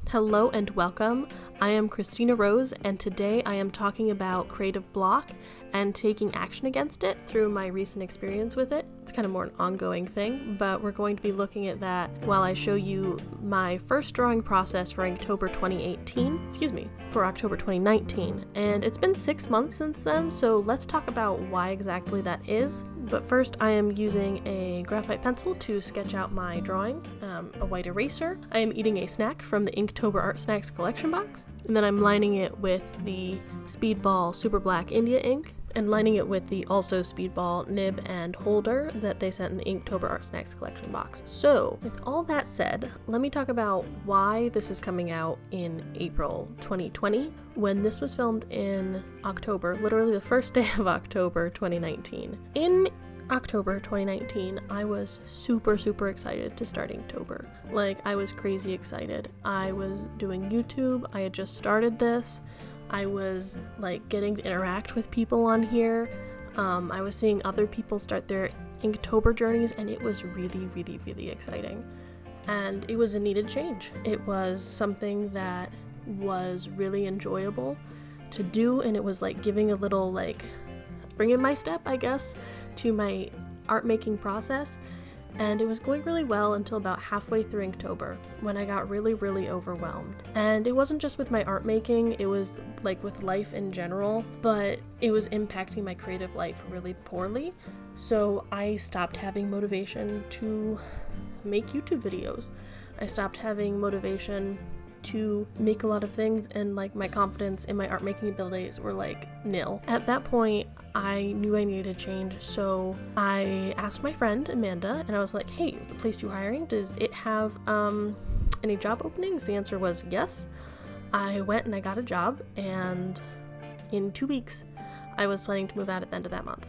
Hello and welcome. I am Christina Rose, and today I am talking about creative block and taking action against it through my recent experience with it. It's kind of more an ongoing thing, but we're going to be looking at that while I show you my first drawing process for October 2019. And it's been 6 months since then, so let's talk about why exactly that is. But first, I am using a graphite pencil to sketch out my drawing, a white eraser. I am eating a snack from the Inktober Art Snacks collection box, and then I'm lining it with the Speedball Super Black India ink, and lining it with the also Speedball nib and holder that they sent in the Inktober Art Snacks collection box. So, with all that said, let me talk about why this is coming out in April 2020, when this was filmed in October, literally the first day of October 2019. In October 2019, I was super excited to start Inktober. Like, I was crazy excited. I was doing YouTube, I had just started this. I was like getting to interact with people on here. I was seeing other people start their Inktober journeys, and it was really exciting. And it was a needed change. It was something that was really enjoyable to do, and it was like giving a little like bringing my step, I guess, to my art making process. And it was going really well until about halfway through Inktober, when I got really overwhelmed. And it wasn't just with my art making, it was like with life in general, but it was impacting my creative life really poorly. So I stopped having motivation to make YouTube videos. I stopped having motivation to make a lot of things, and like my confidence in my art making abilities were like nil. At that point, I knew I needed a change, so I asked my friend Amanda, and I was like, hey, is the place you hiring? Does it have any job openings? The answer was yes. I went and I got a job, and in 2 weeks I was planning to move out at the end of that month.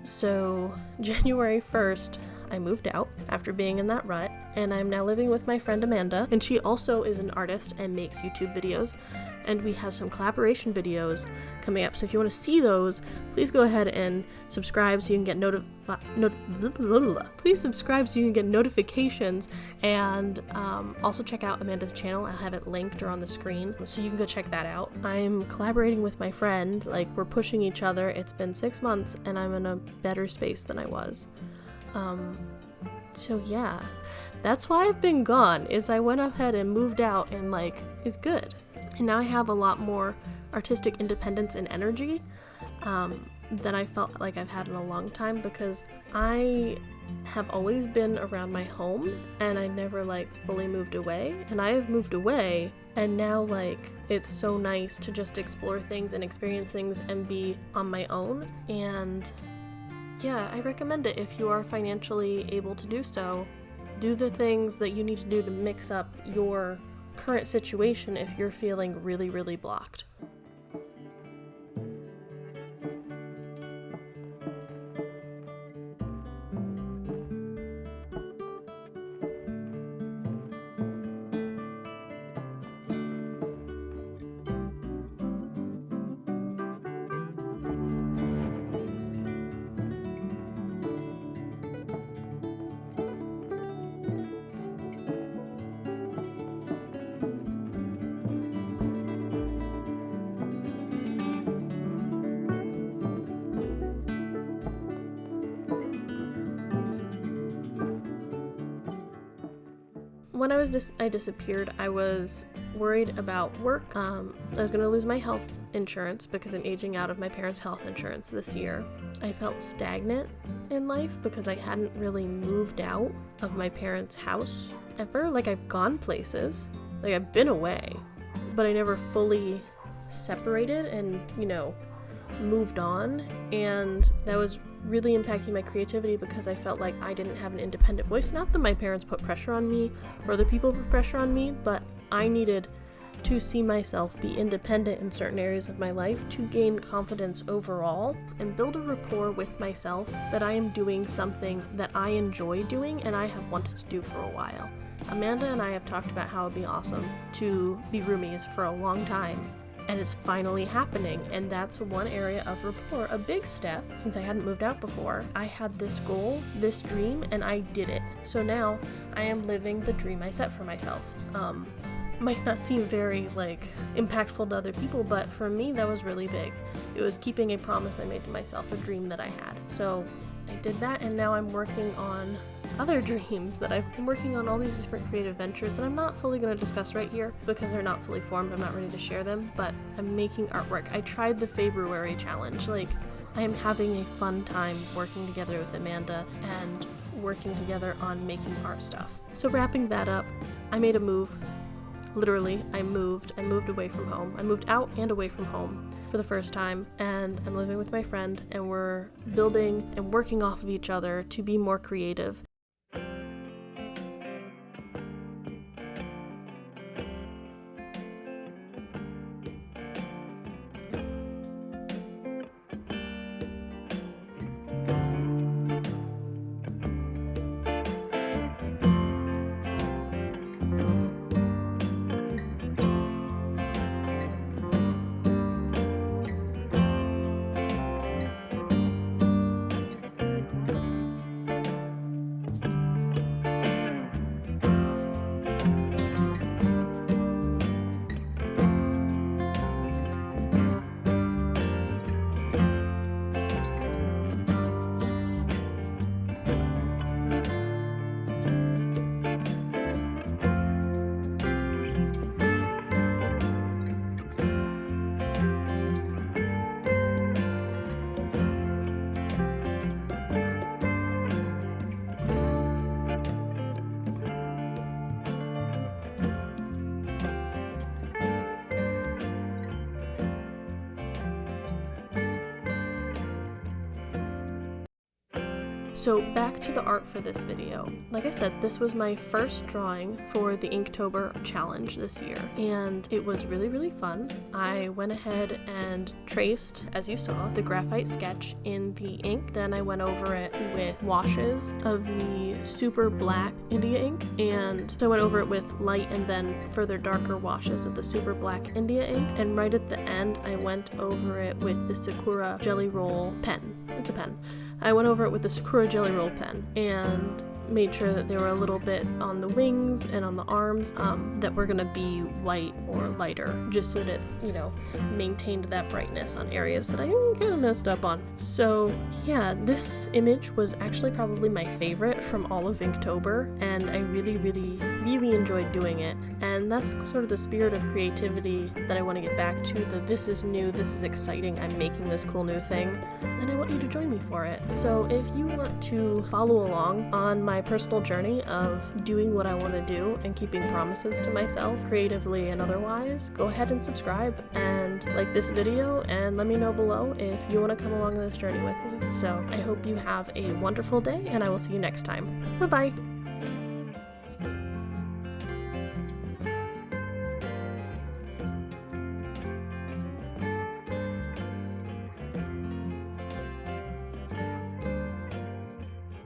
So January 1st, I moved out after being in that rut, and I'm now living with my friend Amanda, and she also is an artist and makes YouTube videos, and we have some collaboration videos coming up. So if you want to see those, please go ahead and subscribe so you can get please subscribe so you can get notifications, and also check out Amanda's channel. I'll have it linked or on the screen, so you can go check that out. I'm collaborating with my friend, like we're pushing each other. It's been 6 months, and I'm in a better space than I was. So yeah, that's why I've been gone, is I went ahead and moved out, and like, it's good. And now I have a lot more artistic independence and energy than I felt like I've had in a long time, because I have always been around my home and I never like fully moved away, and I have moved away, and now like it's so nice to just explore things and experience things and be on my own. And yeah, I recommend it if you are financially able to do so. Do the things that you need to do to mix up your current situation if you're feeling really blocked. When I disappeared, I was worried about work. I was going to lose my health insurance because I'm aging out of my parents' health insurance this year. I felt stagnant in life because I hadn't really moved out of my parents' house ever. Like, I've gone places, like I've been away, but I never fully separated and, moved on. And that was really impacting my creativity because I felt like I didn't have an independent voice. Not that my parents put pressure on me or other people put pressure on me, but I needed to see myself be independent in certain areas of my life to gain confidence overall and build a rapport with myself that I am doing something that I enjoy doing and I have wanted to do for a while. Amanda and I have talked about how it'd be awesome to be roomies for a long time, and it's finally happening, and that's one area of rapport, a big step. Since I hadn't moved out before, I had this goal, this dream, and I did it. So now I am living the dream I set for myself. might not seem very like impactful to other people, but for me that was really big. It was keeping a promise I made to myself, a dream that I had. So I did that, and now I'm working on other dreams that I'm working on all these different creative ventures that I'm not fully going to discuss right here because they're not fully formed. I'm not ready to share them, but I'm making artwork. I tried the February challenge. Like, I am having a fun time working together with Amanda and working together on making art stuff. So wrapping that up, I made a move. Literally, I moved away from home. I moved out and away from home for the first time, and I'm living with my friend, and we're building and working off of each other to be more creative. So back to the art for this video. Like I said, this was my first drawing for the Inktober challenge this year, and it was really, really fun. I went ahead and traced, as you saw, the graphite sketch in the ink. Then I went over it with washes of the super black India ink, and so I went over it with light and then further darker washes of the super black India ink, and right at the end I went over it with the Sakura Jelly Roll pen. It's a pen. I went over it with the Sakura Jelly Roll pen and made sure that they were a little bit on the wings and on the arms that were gonna be white or lighter, just so that it, you know, maintained that brightness on areas that I kind of messed up on. So yeah, this image was actually probably my favorite from all of Inktober, and I really, really, really enjoyed doing it. And that's sort of the spirit of creativity that I want to get back to, the this is new, this is exciting, I'm making this cool new thing, and I want you to join me for it. So if you want to follow along on my personal journey of doing what I want to do and keeping promises to myself, creatively and otherwise, go ahead and subscribe and like this video, and let me know below if you want to come along this journey with me. So I hope you have a wonderful day, and I will see you next time. Bye bye!